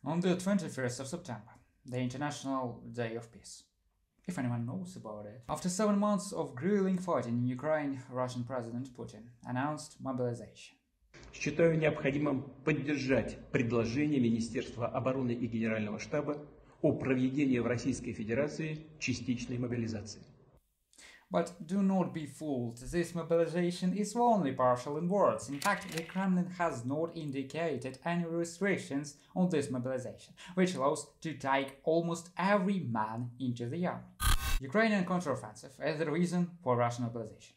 On the 21st of September, the International Day of Peace, if anyone knows about it. After 7 months of grueling fighting in Ukraine, Russian President Putin announced mobilization. Считаю необходимым поддержать предложение Министерства обороны и Генерального штаба о проведении в Российской Федерации частичной мобилизации. But do not be fooled, this mobilization is only partial in words. In fact, the Kremlin has not indicated any restrictions on this mobilization, which allows to take almost every man into the army. Ukrainian counteroffensive is the reason for Russian mobilization.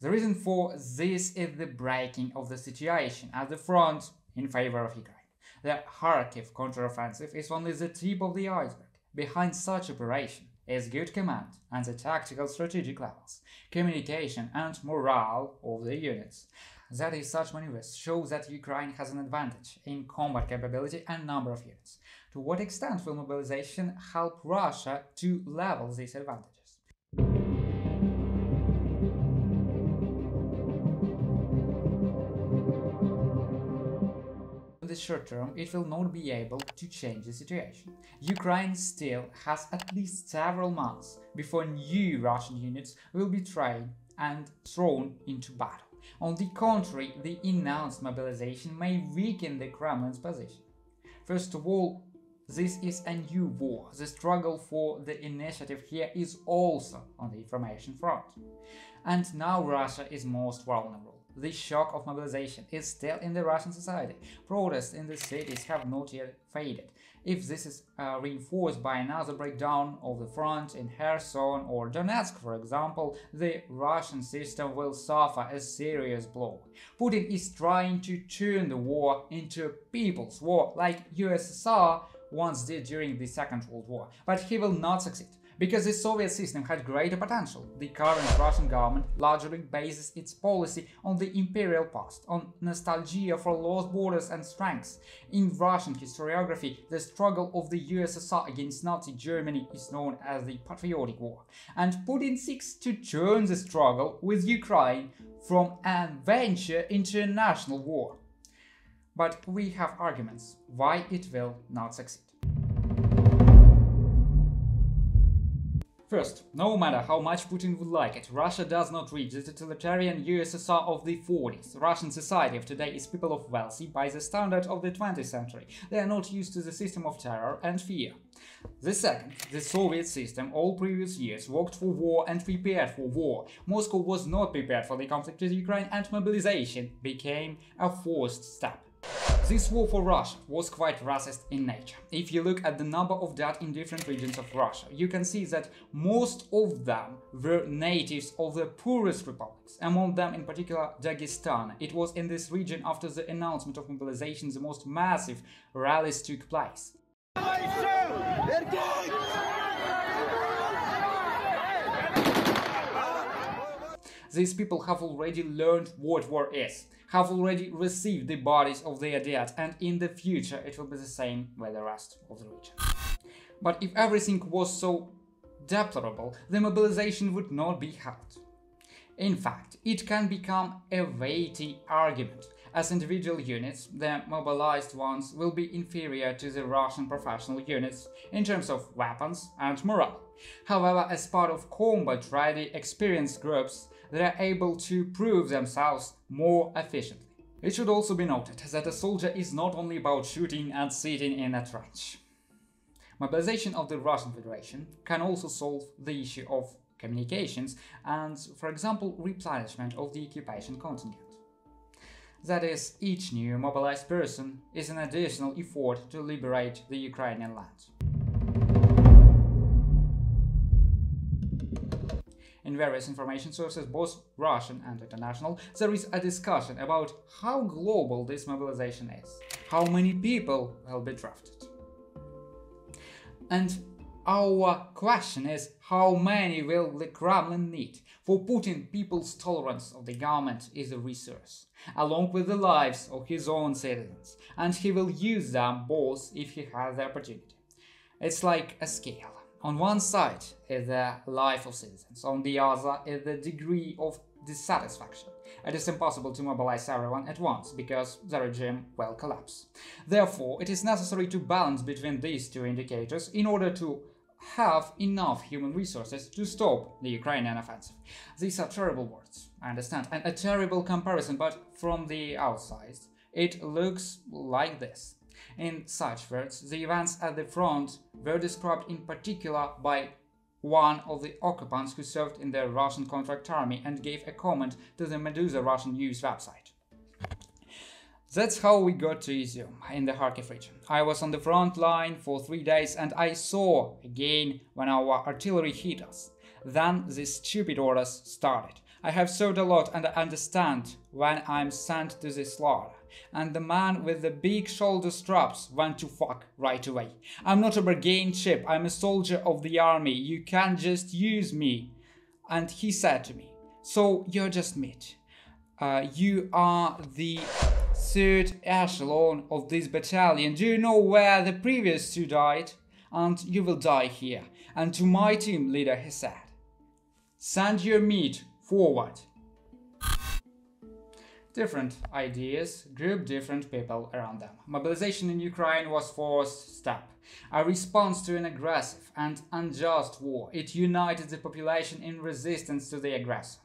The reason for this is the breaking of the situation at the front in favor of Ukraine. The Kharkiv counteroffensive is only the tip of the iceberg. Behind such operation is good command and the tactical strategic levels, communication and morale of the units. That is, such maneuvers show that Ukraine has an advantage in combat capability and number of units. To what extent will mobilization help Russia to level these advantages? In the short term, it will not be able to change the situation. Ukraine still has at least several months before new Russian units will be trained and thrown into battle. On the contrary, the announced mobilization may weaken the Kremlin's position. First of all, this is a new war. The struggle for the initiative here is also on the information front. And now Russia is most vulnerable. The shock of mobilization is still in the Russian society. Protests in the cities have not yet faded. If this is reinforced by another breakdown of the front in Kherson or Donetsk, for example, the Russian system will suffer a serious blow. Putin is trying to turn the war into a people's war, like USSR once did during the Second World War, but he will not succeed. Because the Soviet system had greater potential, the current Russian government largely bases its policy on the imperial past, on nostalgia for lost borders and strengths. In Russian historiography, the struggle of the USSR against Nazi Germany is known as the Patriotic War, and Putin seeks to turn the struggle with Ukraine from an venture into a national war. But we have arguments why it will not succeed. First, no matter how much Putin would like it, Russia does not reach the totalitarian USSR of the 40s. Russian society of today is people of wealthy by the standard of the 20th century. They are not used to the system of terror and fear. The second, the Soviet system all previous years worked for war and prepared for war. Moscow was not prepared for the conflict with Ukraine, and mobilization became a forced step. This war for Russia was quite racist in nature. If you look at the number of dead in different regions of Russia, you can see that most of them were natives of the poorest republics, among them in particular Dagestan. It was in this region after the announcement of mobilization the most massive rallies took place. These people have already learned what war is, have already received the bodies of their dead, and in the future it will be the same with the rest of the region. But if everything was so deplorable, the mobilization would not be held. In fact, it can become a weighty argument. As individual units, the mobilized ones will be inferior to the Russian professional units in terms of weapons and morale. However, as part of combat-ready, experienced groups, they are able to prove themselves more efficiently. It should also be noted that a soldier is not only about shooting and sitting in a trench. Mobilization of the Russian Federation can also solve the issue of communications and, for example, replenishment of the occupation contingent. That is, each new mobilized person is an additional effort to liberate the Ukrainian land. In various information sources, both Russian and international, there is a discussion about how global this mobilization is, how many people will be drafted. And our question is, how many will the Kremlin need? For Putin, people's tolerance of the government is a resource, along with the lives of his own citizens, and he will use them both if he has the opportunity. It's like a scale. On one side is the life of citizens, on the other is the degree of dissatisfaction. It is impossible to mobilize everyone at once, because the regime will collapse. Therefore, it is necessary to balance between these two indicators in order to have enough human resources to stop the Ukrainian offensive. These are terrible words, I understand, and a terrible comparison, but from the outside, it looks like this. In such words, the events at the front were described in particular by one of the occupants who served in the Russian contract army and gave a comment to the Medusa Russian news website. That's how we got to Izium, in the Kharkiv region. I was on the front line for 3 days and I saw again when our artillery hit us. Then the stupid orders started. I have served a lot and I understand when I'm sent to the slaughter. And the man with the big shoulder straps went to fuck right away. I'm not a bargain chip, I'm a soldier of the army, you can't just use me. And he said to me, so you're just meat. You are the third echelon of this battalion. Do you know where the previous two died? And you will die here. And to my team leader he said, send your meat forward. Different ideas group different people around them. Mobilization in Ukraine was first step, a response to an aggressive and unjust war. It united the population in resistance to the aggressor.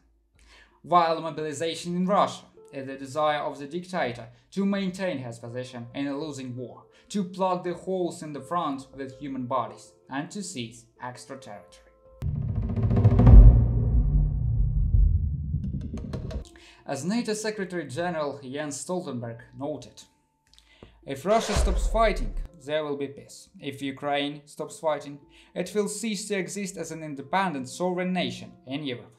While mobilization in Russia is the desire of the dictator to maintain his position in a losing war, to plug the holes in the front with human bodies, and to seize extra territory. As NATO Secretary General Jens Stoltenberg noted, if Russia stops fighting, there will be peace. If Ukraine stops fighting, it will cease to exist as an independent sovereign nation in Europe.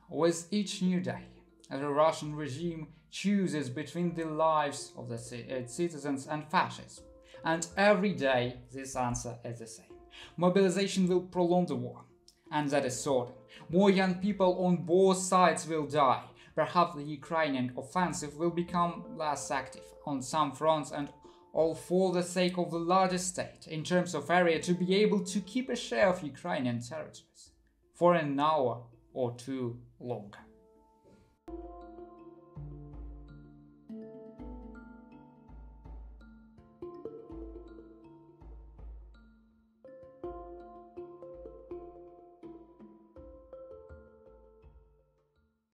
With each new day, the Russian regime chooses between the lives of its citizens and fascism, and every day this answer is the same. Mobilization will prolong the war, and that is certain. More young people on both sides will die. Perhaps the Ukrainian offensive will become less active on some fronts, and all for the sake of the largest state, in terms of area, to be able to keep a share of Ukrainian territories for an hour or two longer.